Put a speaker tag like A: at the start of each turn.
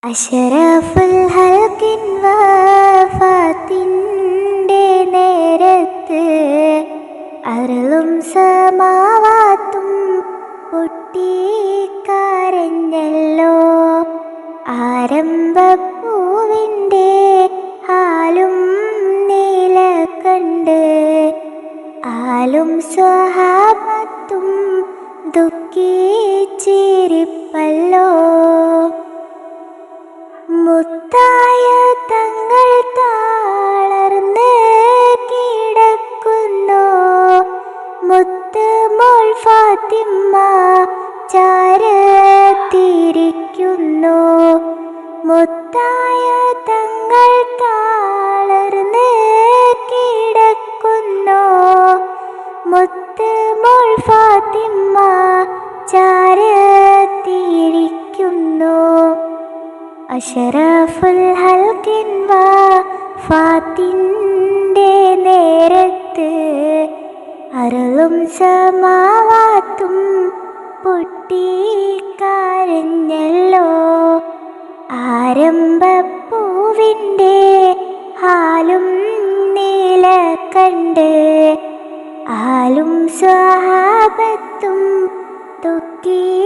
A: അശറഫുൽ ഹൽക്കിൻ വഫാത്തിൻ്റെ നേരത്ത് അരുളും സമാവാത്തും പൊട്ടിക്കരഞ്ഞല്ലോ. ആരംഭപ്പൂവിൻ്റെ ഹാലും നീല കണ്ട് ആലും സ്വഹാബത്തും ദുഃഖിച്ചിരിപ്പല്ലോ. മുത്തായ തങ്ങൾ താളർന്ന് കിടക്കുന്നു. മുത്ത് മോൾ ഫാത്തിമ്മ ചാരത്തിരിക്കുന്നു. മുത്തായ തങ്ങൾ താളർന്ന് കിടക്കുന്നു. മുത്ത് മോൾ ഫാത്തിമ്മ ചാരത്തിരിക്കുന്നു. അശറഫുൽ ഹൽക്കിൻ വഫാത്തിൻ്റെ നേരത്ത് അരുളും സമാവാത്തും പൊട്ടിക്കരഞ്ഞല്ലോ. ആരംഭപ്പൂവിൻ്റെ ഹാലും നീല കണ്ട് ആലും സ്വഹാബത്തും ദുഃഖിച്ചിരിപ്പല്ലോ.